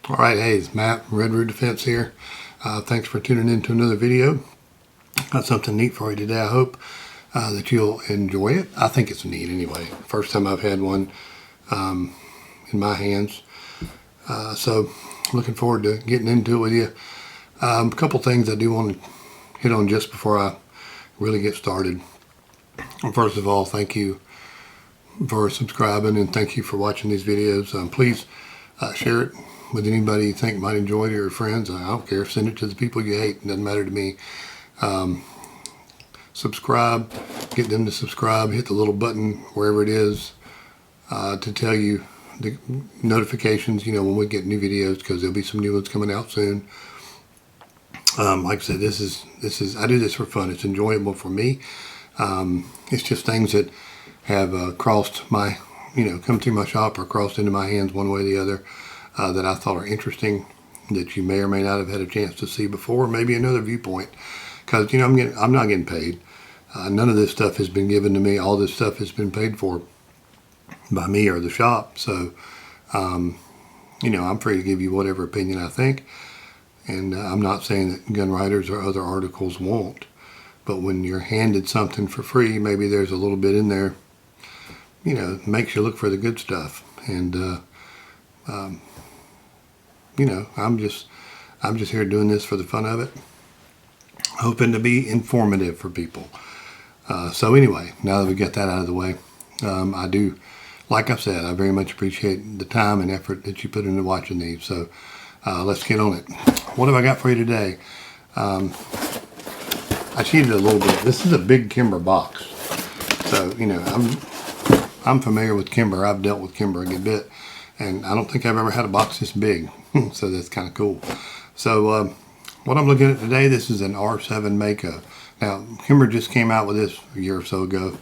All right, hey, it's Matt from Red Root Defense here. Thanks for tuning in to another video. Got something neat for you today. I hope that you'll enjoy it. I think it's neat anyway. First time I've had one in my hands. So looking forward to getting into it with you. A couple things I do want to hit on just before I really get started. First of all, thank you for subscribing and thank you for watching these videos. Please share it with anybody you think might enjoy it, or your friends. I don't care. Send it to the people you hate. It doesn't matter to me. Subscribe. Get them to subscribe. Hit the little button wherever it is to tell you the notifications, when we get new videos, because there'll be some new ones coming out soon. Like I said, this is I do this for fun. It's enjoyable for me. It's just things that have crossed my, come through my shop or crossed into my hands one way or the other, that I thought are interesting, that you may or may not have had a chance to see before, maybe another viewpoint. Because I'm not getting paid. None of this stuff has been given to me. All this stuff has been paid for by me or the shop. So, I'm free to give you whatever opinion I think. And I'm not saying that gun writers or other articles won't. But when you're handed something for free, maybe there's a little bit in there, makes you look for the good stuff. And, I'm just here doing this for the fun of it, hoping to be informative for people. So anyway, now that we got that out of the way, I do, like I said, I very much appreciate the time and effort that you put into watching these. So let's get on it. What have I got for you today? I cheated a little bit. This is a big Kimber box. So, I'm familiar with Kimber. I've dealt with Kimber a good bit. And I don't think I've ever had a box this big. So that's kind of cool. So what I'm looking at today, this is an R7 Mako. Now, Kimber just came out with this a year or so ago.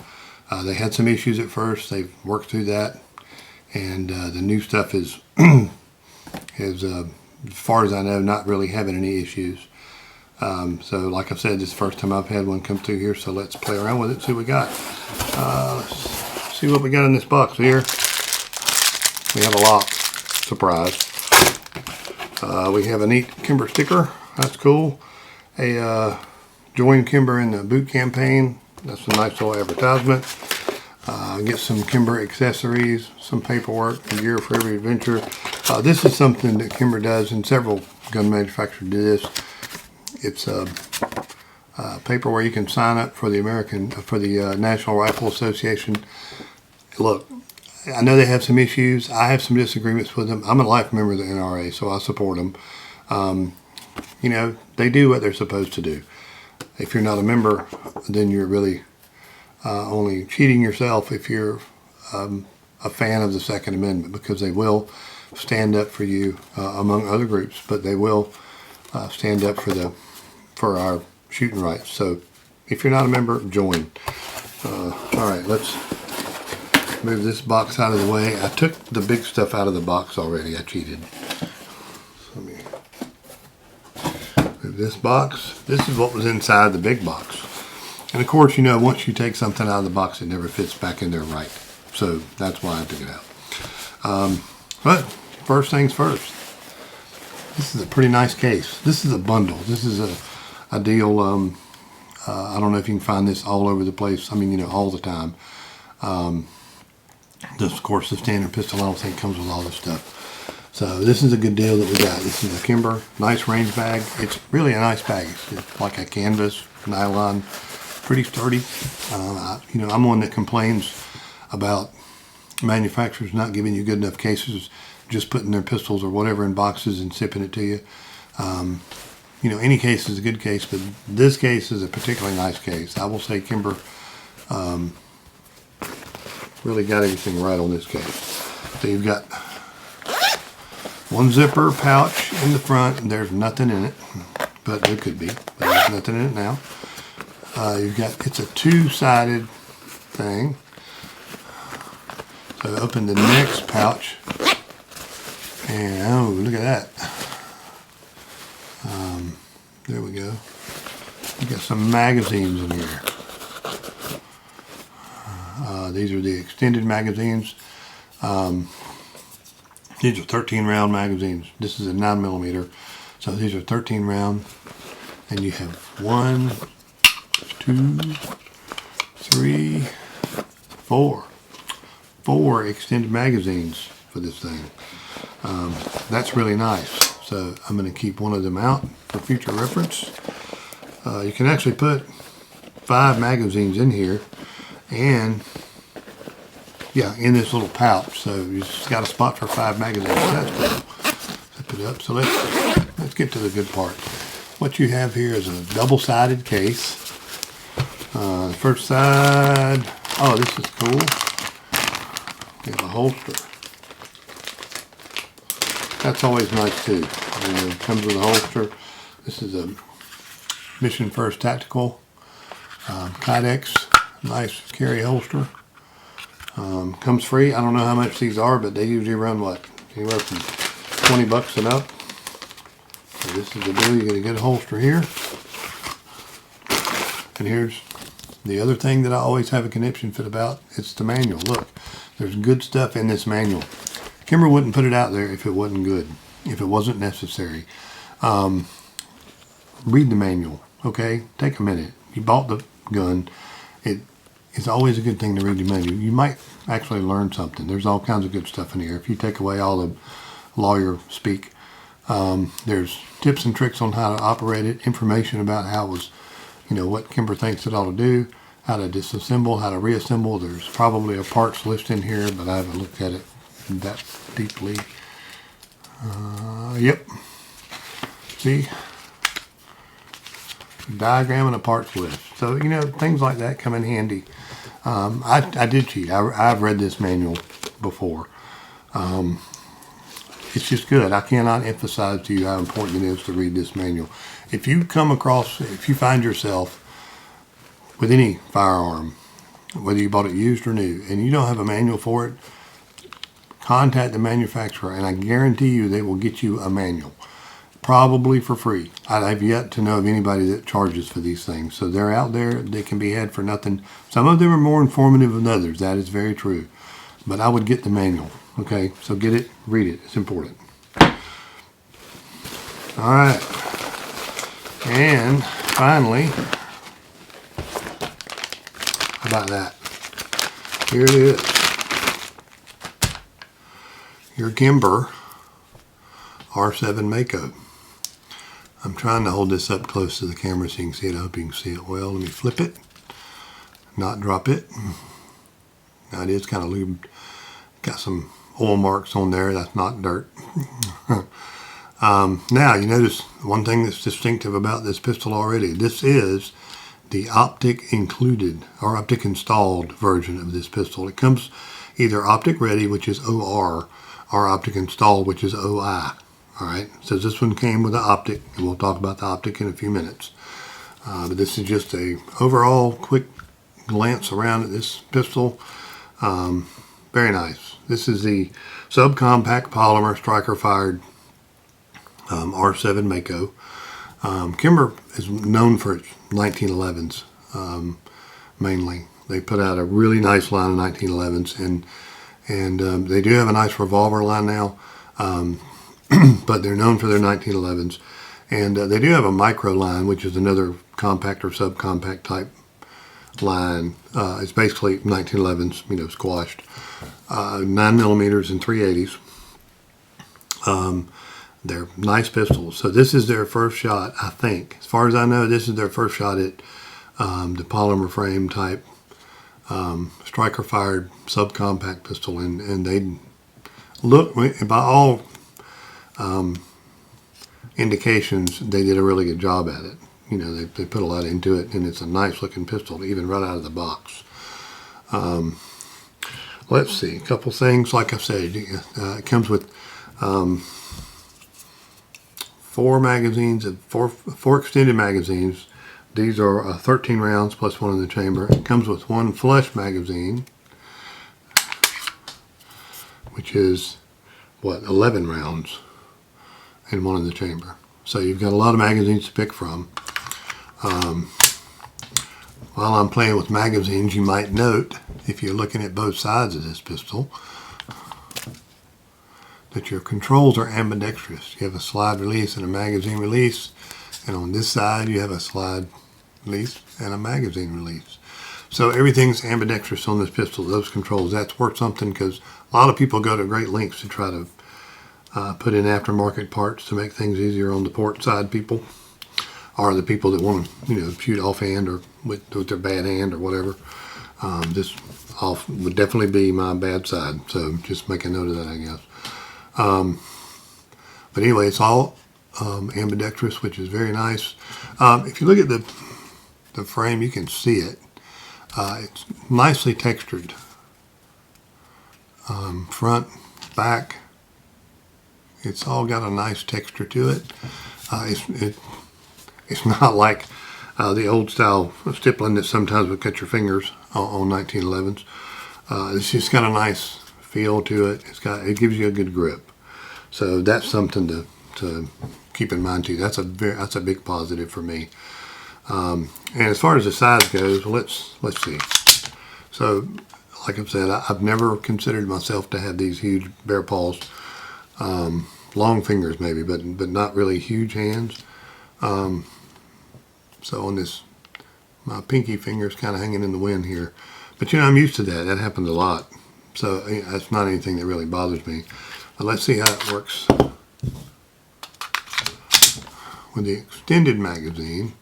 They had some issues at first. They've worked through that. And the new stuff is, as far as I know, not really having any issues. So like I said, this is the first time I've had one come through here. So let's play around with it and see what we got. Let's see what we got in this box here. We have a lock. Surprise. We have a neat Kimber sticker. That's cool. Join Kimber in the boot campaign. That's a nice little advertisement. Get some Kimber accessories, some paperwork, and gear for every adventure. This is something that Kimber does, and several gun manufacturers do this. It's a paper where you can sign up for the National Rifle Association. Look, I know they have some issues. I have some disagreements with them. I'm a life member of the NRA, so I support them. They do what they're supposed to do. If you're not a member, then you're really only cheating yourself if you're a fan of the Second Amendment, because they will stand up for you among other groups, but they will stand up for our shooting rights. So if you're not a member, join. All right, let's move this box out of the way. I took the big stuff out of the box already. I cheated. So let me move this box. This is what was inside the big box. And of course, once you take something out of the box, it never fits back in there right. So that's why I took it out. But first things first. This is a pretty nice case. This is a bundle. This is a deal. I don't know if you can find this all over the place. All the time. This, of course, the standard pistol, I don't think comes with all this stuff. So this is a good deal that we got. This is a Kimber, nice range bag. It's really a nice bag. It's like a canvas, nylon, pretty sturdy. I'm one that complains about manufacturers not giving you good enough cases, just putting their pistols or whatever in boxes and shipping it to you. Any case is a good case, but this case is a particularly nice case. I will say Kimber really got everything right on this case. So you've got one zipper pouch in the front, and there's nothing in it, but there could be, but there's nothing in it now. It's a two-sided thing. So open the next pouch, and oh, look at that. There we go. You got some magazines in here. These are the extended magazines. These are 13 round magazines. This is a 9mm. So these are 13 round. And you have 1, 2, 3, 4. 4 extended magazines for this thing. That's really nice. So I'm going to keep one of them out for future reference. You can actually put 5 magazines in here, and yeah, in this little pouch. So you just got a spot for 5 magazines. That's cool. Zip it up. So let's get to the good part. What you have here is a double-sided case. The first side. Oh, this is cool. We have a holster. That's always nice too. It comes with a holster. This is a Mission First Tactical Kydex. Nice carry holster. Comes free. I don't know how much these are, but they usually run what? Anywhere from $20 and up. So this is the deal. You get a good holster here. And here's the other thing that I always have a conniption fit about. It's the manual. Look, there's good stuff in this manual. Kimber wouldn't put it out there if it wasn't good, if it wasn't necessary. Read the manual, okay? Take a minute. You bought the gun. It's always a good thing to read the manual. You might actually learn something. There's all kinds of good stuff in here. If you take away all the lawyer speak, there's tips and tricks on how to operate it, information about how it was, what Kimber thinks it ought to do, how to disassemble, how to reassemble. There's probably a parts list in here, but I haven't looked at it that deeply. Yep. See? Diagram and a parts list. So, things like that come in handy. I did cheat. I've read this manual before. It's just good. I cannot emphasize to you how important it is to read this manual. If you find yourself with any firearm, whether you bought it used or new, and you don't have a manual for it, contact the manufacturer, and I guarantee you they will get you a manual, probably for free. I have yet to know of anybody that charges for these things. So they're out there. They can be had for nothing. Some of them are more informative than others. That is very true. But I would get the manual. Okay, so get it, read it. It's important. All right. And finally, how about that? Here it is. Your Kimber R7 Mako. I'm trying to hold this up close to the camera so you can see it. I hope you can see it well. Let me flip it, not drop it. Now it is kind of lubed. Got some oil marks on there. That's not dirt. Now you notice one thing that's distinctive about this pistol already. This is the Optic included or Optic installed version of this pistol. It comes either Optic ready, which is OR, or Optic installed, which is OI. All right, so this one came with the Optic, and we'll talk about the Optic in a few minutes. But this is just a overall quick glance around at this pistol. Very nice. This is the subcompact polymer striker-fired R7 Mako. Kimber is known for its 1911s mainly. They put out a really nice line of 1911s, and they do have a nice revolver line now. But they're known for their 1911s, and they do have a micro line, which is another compact or subcompact type line. It's basically 1911s, squashed, 9mm and 380s. They're nice pistols. So this is their first shot, I think. As far as I know, this is their first shot at the polymer frame type striker-fired subcompact pistol, and they look, by all indications, they did a really good job at it. They put a lot into it, and it's a nice looking pistol, even right out of the box. Let's see, a couple things. Like I said, it comes with 4 magazines, four extended magazines. These are 13 rounds plus one in the chamber. It comes with 1 flush magazine, which is 11 rounds and 1 in the chamber. So you've got a lot of magazines to pick from. While I'm playing with magazines, you might note, if you're looking at both sides of this pistol, that your controls are ambidextrous. You have a slide release and a magazine release, and on this side you have a slide release and a magazine release. So everything's ambidextrous on this pistol, those controls. That's worth something, because a lot of people go to great lengths to try to put in aftermarket parts to make things easier on the port side people, or the people that want to, shoot offhand or with their bad hand or whatever. This off would definitely be my bad side, so just make a note of that, I guess. But anyway, it's all ambidextrous, which is very nice. If you look at the frame, you can see it. It's nicely textured. Front, back, it's all got a nice texture to it. It's not like the old style stippling that sometimes would cut your fingers on 1911s. It's just got a nice feel to it. It gives you a good grip. So that's something to keep in mind too. That's a big positive for me. And as far as the size goes, let's see. So, like I've said, I've never considered myself to have these huge bear paws. Long fingers maybe, but not really huge hands. So on this, my pinky finger's kind of hanging in the wind here. But I'm used to that. That happens a lot. So that's not anything that really bothers me. But let's see how it works with the extended magazine.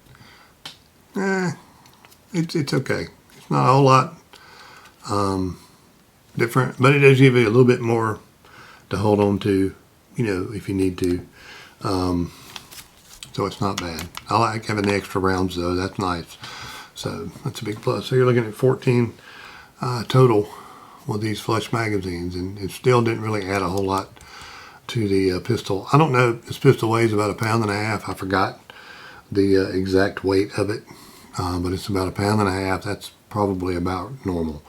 It's okay. It's not a whole lot different, but it does give you a little bit more to hold on to, if you need to. So it's not bad. I like having the extra rounds though. That's nice. So that's a big plus. So you're looking at 14 total with these flush magazines, and it still didn't really add a whole lot to the pistol. I don't know. This pistol weighs about 1.5 pounds. I forgot the exact weight of it, but it's about 1.5 pounds. That's probably about normal.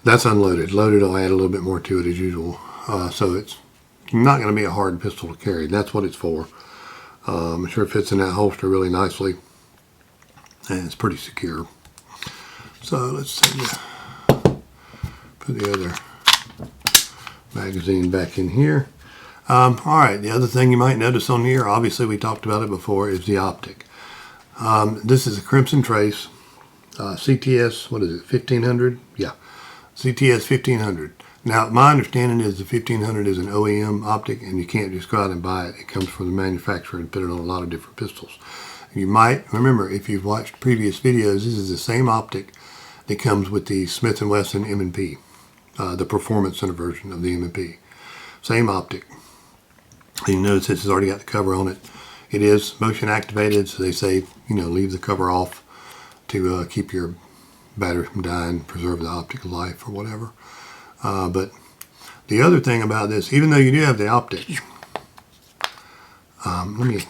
That's unloaded. Loaded, I'll add a little bit more to it as usual. So it's not going to be a hard pistol to carry. That's what it's for. I'm sure it fits in that holster really nicely, and it's pretty secure. So let's put the other magazine back in here. All right, the other thing you might notice on here, obviously we talked about it before, is the optic. This is a Crimson Trace CTS, what is it, 1500? Yeah, CTS 1500. Now, my understanding is the 1500 is an OEM optic, and you can't just go out and buy it. It comes from the manufacturer and put it on a lot of different pistols. You might remember, if you've watched previous videos, this is the same optic that comes with the Smith & Wesson M&P, the Performance Center version of the M&P. Same optic. And you notice this has already got the cover on it. It is motion activated, so they say, leave the cover off to keep your battery from dying, preserve the optic life or whatever. But the other thing about this, even though you do have the optic, let me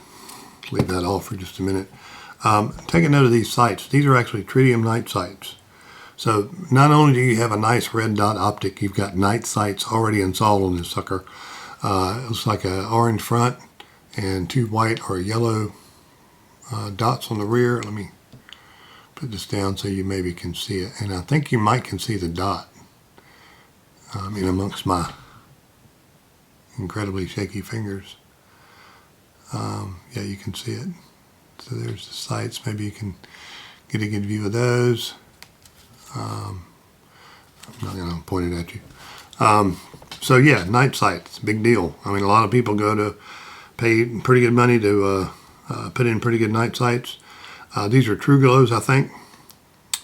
leave that off for just a minute. Take a note of these sights. These are actually tritium night sights. So not only do you have a nice red dot optic, you've got night sights already installed on this sucker. It looks like an orange front and 2 white or yellow dots on the rear. Let me put this down so you maybe can see it. And I think you might can see the dot in amongst my incredibly shaky fingers. Yeah, you can see it. So there's the sights. Maybe you can get a good view of those. I'm not going to point it at you. So yeah, night sights, big deal. I mean, a lot of people go to pay pretty good money to put in pretty good night sights. These are True Glows, I think.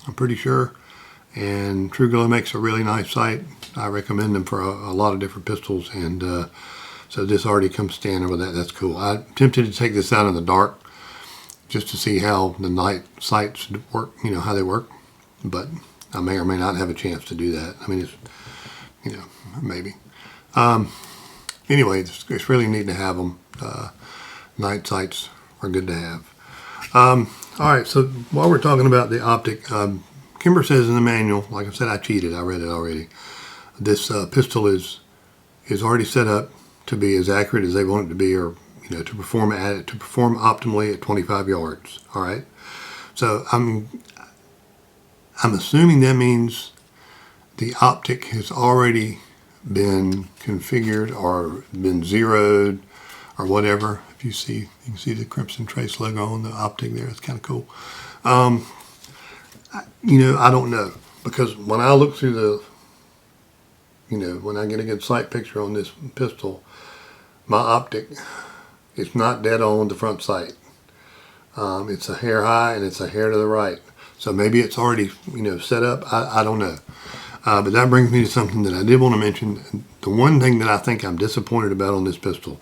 I'm pretty sure. And True Glow makes a really nice sight. I recommend them for a lot of different pistols. And so this already comes standard with that. That's cool. I'm tempted to take this out in the dark just to see how the night sights work, how they work. But I may or may not have a chance to do that. I mean, it's, maybe. Anyway, it's really neat to have them. Night sights are good to have. All right, so while we're talking about the optic, Kimber says in the manual, like I said, I cheated. I read it already. This pistol is already set up to be as accurate as they want it to be, or to perform optimally at 25 yards. All right. So I'm assuming that means the optic has already been configured or been zeroed or whatever. If you can see the Crimson Trace logo on the Optic there. It's kind of cool. You know, I don't know, because when I look through the, you know, when I get a good sight picture on this pistol, my Optic, it's not dead on the front sight. It's a hair high and it's a hair to the right. So maybe it's already, you know, set up. I don't know. But that brings me to something that I did want to mention. The one thing that I think I'm disappointed about on this pistol,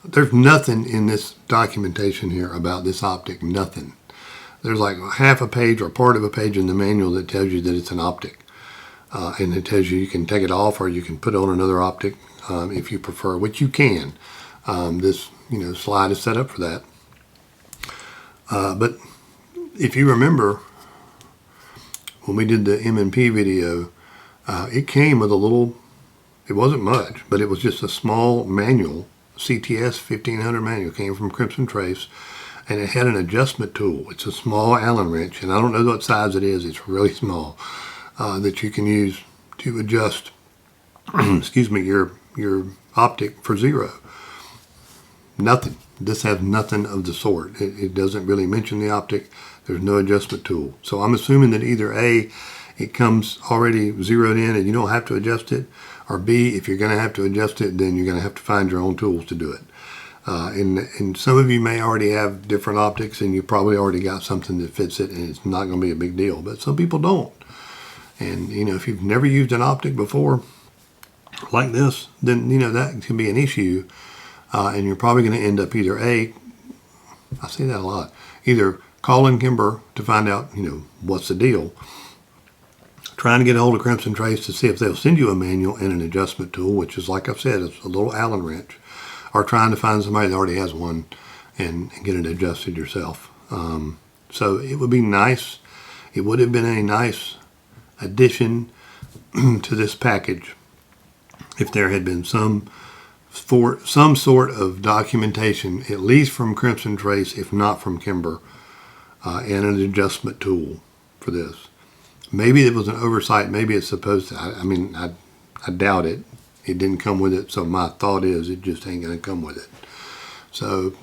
there's nothing in this documentation here about this Optic, nothing. There's like half a page or part of a page in the manual that tells you that it's an Optic. And it tells you can take it off or you can put on another Optic if you prefer, which you can. This, you know, slide is set up for that. But if you remember, when we did the M&P video, it came with a little, it wasn't much, but it was just a small manual, CTS 1500 manual, came from Crimson Trace, and it had an adjustment tool. It's a small Allen wrench, and I don't know what size it is, it's really small, that you can use to adjust, excuse me, your Optic for zero. Nothing. This has nothing of the sort. It doesn't really mention the Optic. There's no adjustment tool. So I'm assuming that either A, it comes already zeroed in and you don't have to adjust it, or B, if you're going to have to adjust it, then you're going to have to find your own tools to do it. And some of you may already have different Optics and you probably already got something that fits it and it's not going to be a big deal, but some people don't. And, you know, if you've never used an Optic before like this, then, you know, that can be an issue. And you're probably going to end up either A, I say that a lot, either calling Kimber to find out, you know, what's the deal, trying to get a hold of Crimson Trace to see if they'll send you a manual and an adjustment tool, which is, like I've said, it's a little Allen wrench, or trying to find somebody that already has one and get it adjusted yourself. So it would be nice, it would have been a nice addition to this package if there had been some sort of documentation, at least from Crimson Trace, if not from Kimber, and an adjustment tool for this. Maybe it was an oversight. Maybe it's supposed to. I mean, I doubt it. It didn't come with it, so my thought is it just ain't going to come with it. So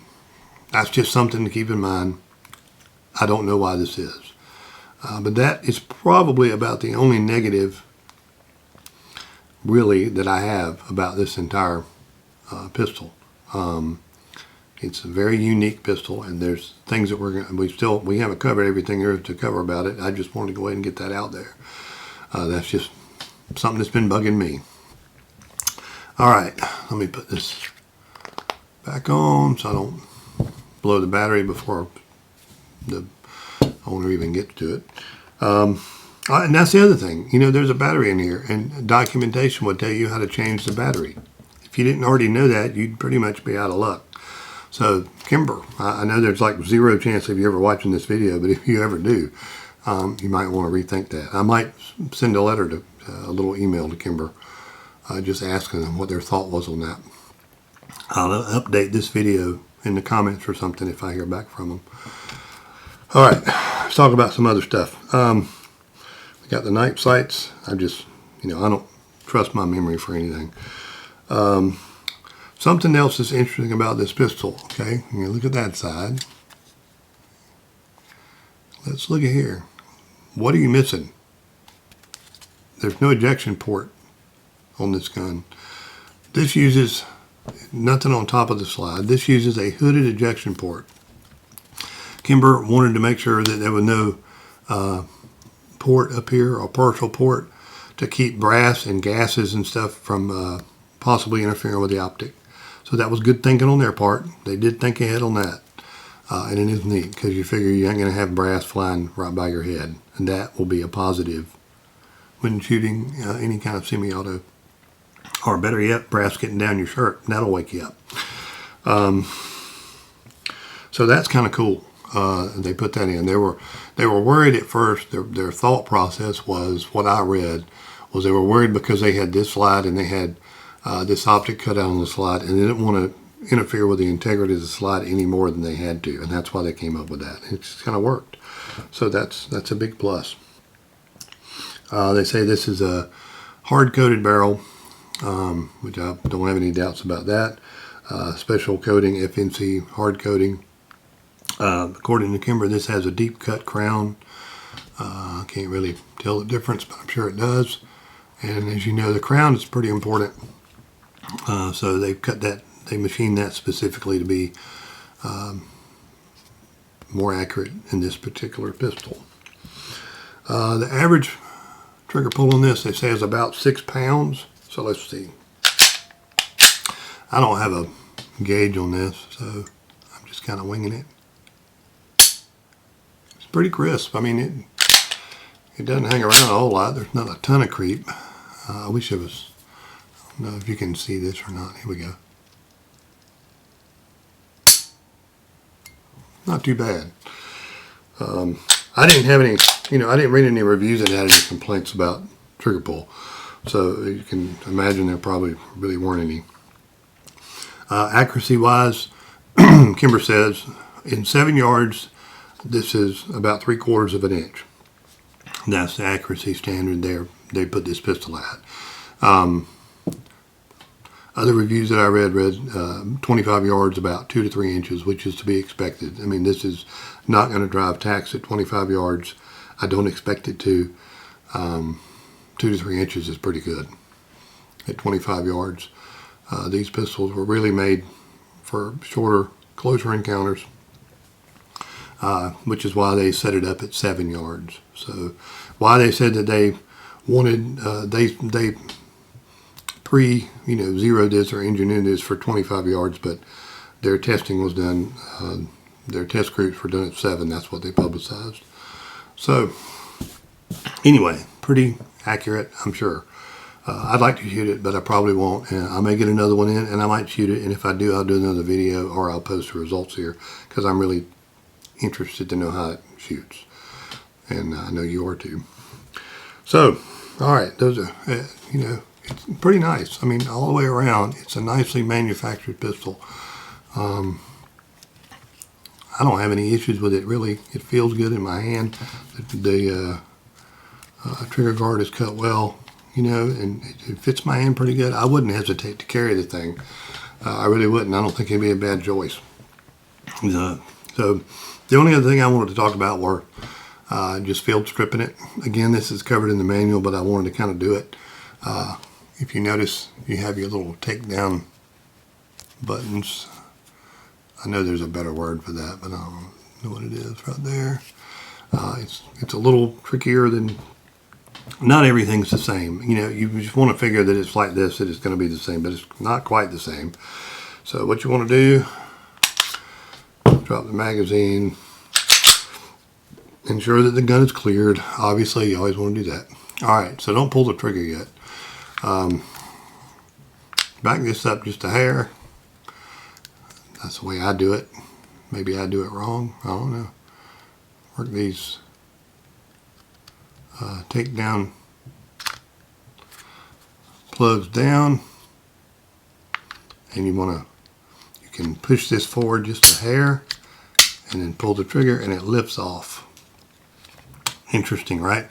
that's just something to keep in mind. I don't know why this is. But that is probably about the only negative, really, that I have about this entire pistol. It's a very unique pistol, and there's things that we haven't covered everything there is to cover about it. I just wanted to go ahead and get that out there. That's just something that's been bugging me. All right, let me put this back on so I don't blow the battery before the owner even gets to it. And that's the other thing. You know, there's a battery in here, and documentation will tell you how to change the battery. If you didn't already know that, you'd pretty much be out of luck. So, Kimber, I know there's like zero chance of you ever watching this video, but if you ever do, you might want to rethink that. I might send a letter to a little email to Kimber, just asking them what their thought was on that. I'll update this video in the comments or something if I hear back from them. All right, let's talk about some other stuff. We got the night sights. I just, you know, I don't trust my memory for anything. Something else that's interesting about this pistol, okay? You look at that side. Let's look at here. What are you missing? There's no ejection port on this gun. This uses nothing on top of the slide. This uses a hooded ejection port. Kimber wanted to make sure that there was no port up here, or partial port, to keep brass and gases and stuff from possibly interfering with the Optic. So that was good thinking on their part. They did think ahead on that. And it is neat, because you figure you ain't going to have brass flying right by your head. And that will be a positive when shooting any kind of semi-auto. Or better yet, brass getting down your shirt. That'll wake you up. So that's kind of cool. They put that in. They were worried at first. Their thought process was, what I read, was they were worried because they had this slide and they had this Optic cut out on the slide, and they didn't want to interfere with the integrity of the slide any more than they had to, and that's why they came up with that. It's kind of worked. So that's a big plus. They say this is a hard-coated barrel, which I don't have any doubts about that. Special coating, FNC hard coating. According to Kimber, this has a deep cut crown. I can't really tell the difference, but I'm sure it does. And as you know, the crown is pretty important. So they've cut that, they machined that specifically to be more accurate in this particular pistol. The average trigger pull on this, they say, is about 6 pounds. So let's see. I don't have a gauge on this, so I'm just kind of winging it. It's pretty crisp. I mean, it doesn't hang around a whole lot. There's not a ton of creep. I wish it was, I don't know if you can see this or not. Here we go. Not too bad. I didn't have any, I didn't read any reviews that had any complaints about trigger pull. So you can imagine there probably really weren't any. Accuracy wise, Kimber says in 7 yards, this is about 3/4 of an inch. That's the accuracy standard they put this pistol at. Other reviews that I read 25 yards, about 2 to 3 inches, which is to be expected. I mean, this is not going to drive tacks at 25 yards. I don't expect it to. 2 to 3 inches is pretty good at 25 yards. These pistols were really made for shorter, closer encounters, which is why they set it up at 7 yards. So why they said that they wanted, they zeroed this or engineered this for 25 yards, but their testing was done, their test groups were done at 7. That's what they publicized. So anyway, pretty accurate, I'm sure. I'd like to shoot it, but I probably won't. And I may get another one in, and I might shoot it. And if I do, I'll do another video, or I'll post the results here, because I'm really interested to know how it shoots. And I know you are too. So, all right, those are, it's pretty nice. I mean, all the way around, it's a nicely manufactured pistol. I don't have any issues with it, really. It feels good in my hand. The trigger guard is cut well. And it fits my hand pretty good. I wouldn't hesitate to carry the thing. I really wouldn't. I don't think it'd be a bad choice. So the only other thing I wanted to talk about were just field stripping it. Again, this is covered in the manual, but I wanted to kind of do it. If you notice, you have your little takedown buttons. I know there's a better word for that, but I don't know what it is right there. It's a little trickier than. Not everything's the same. You just want to figure that it's like this, that it's going to be the same, but it's not quite the same. So what you want to do, drop the magazine, ensure that the gun is cleared. Obviously, you always want to do that. All right, so don't pull the trigger yet. Back this up just a hair. That's the way I do it. Maybe I do it wrong. I don't know. Work these take down plugs down, and you can push this forward just a hair and then pull the trigger and it lifts off. Interesting, right?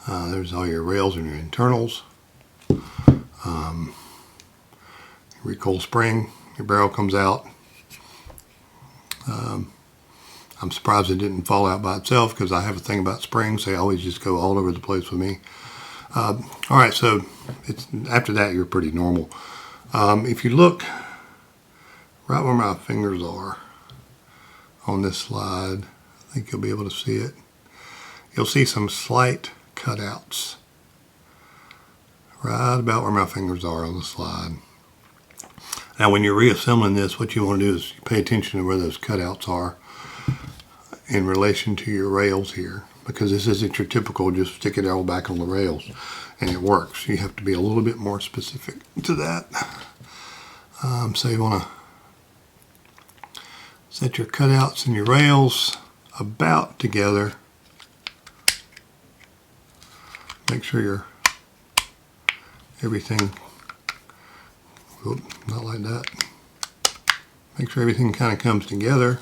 There's all your rails and your internals. Recoil spring, your barrel comes out. I'm surprised it didn't fall out by itself, because I have a thing about springs. They always just go all over the place with me. All right, so after that, you're pretty normal. If you look right where my fingers are on this slide, I think you'll be able to see it. You'll see some slight cutouts right about where my fingers are on the slide. Now, when you're reassembling this, what you want to do is pay attention to where those cutouts are in relation to your rails here, because this isn't your typical just stick it all back on the rails and it works. You have to be a little bit more specific to that. So you want to set your cutouts and your rails about together. Make sure everything, not like that. Make sure everything kind of comes together.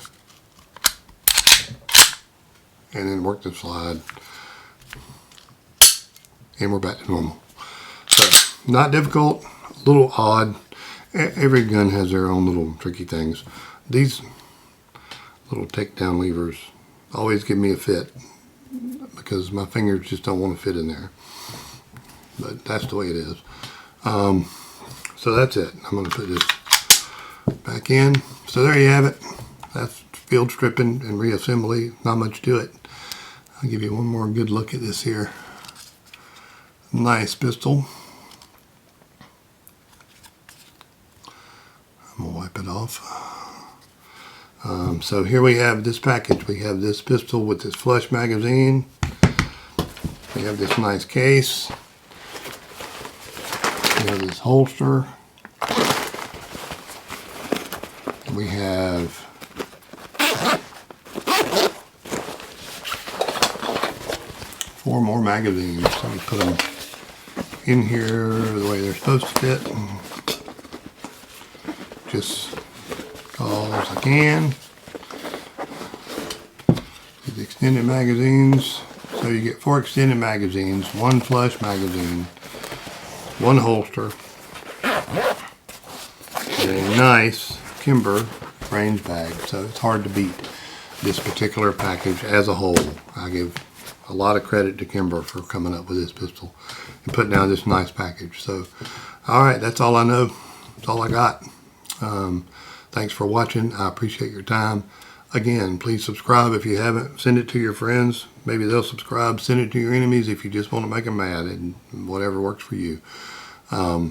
And then work the slide, and we're back to normal. So Not difficult, a little odd. Every gun has their own little tricky things. These little takedown levers always give me a fit because my fingers just don't want to fit in there. But that's the way it is. So that's it. I'm going to put this back in. So there you have it. That's field stripping and reassembly. Not much to it. I'll give you one more good look at this here. Nice pistol. I'm going to wipe it off. So here we have this package. We have this pistol with this flush magazine. We have this nice case. We have this holster. We have four more magazines. Let me put them in here the way they're supposed to fit. Just because I can. These extended magazines. So you get 4 extended magazines, 1 flush magazine, 1 holster, and a nice Kimber range bag. So it's hard to beat this particular package as a whole. I give a lot of credit to Kimber for coming up with this pistol and putting out this nice package. So, all right, that's all I know. That's all I got. Thanks for watching. I appreciate your time. Again, please subscribe if you haven't. Send it to your friends. Maybe they'll subscribe. Send it to your enemies if you just want to make them mad, and whatever works for you. I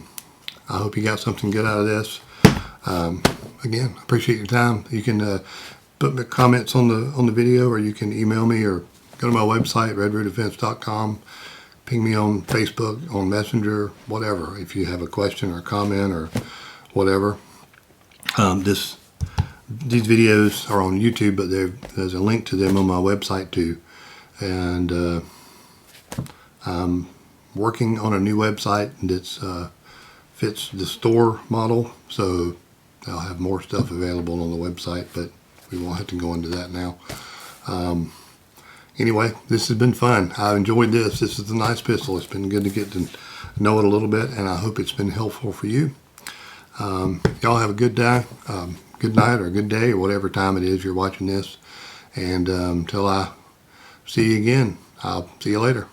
hope you got something good out of this. Again, appreciate your time. You can put comments on the video, or you can email me, or go to my website, redrootdefense.com. Ping me on Facebook, on Messenger, whatever. If you have a question or comment or whatever. These videos are on YouTube, but there's a link to them on my website too. And I'm working on a new website that fits the store model, so I'll have more stuff available on the website, but we won't have to go into that now. Anyway, this has been fun. I've enjoyed this. This is a nice pistol. It's been good to get to know it a little bit, and I hope it's been helpful for you. Y'all have a good day, good night, or good day, or whatever time it is you're watching this. And until I see you again, I'll see you later.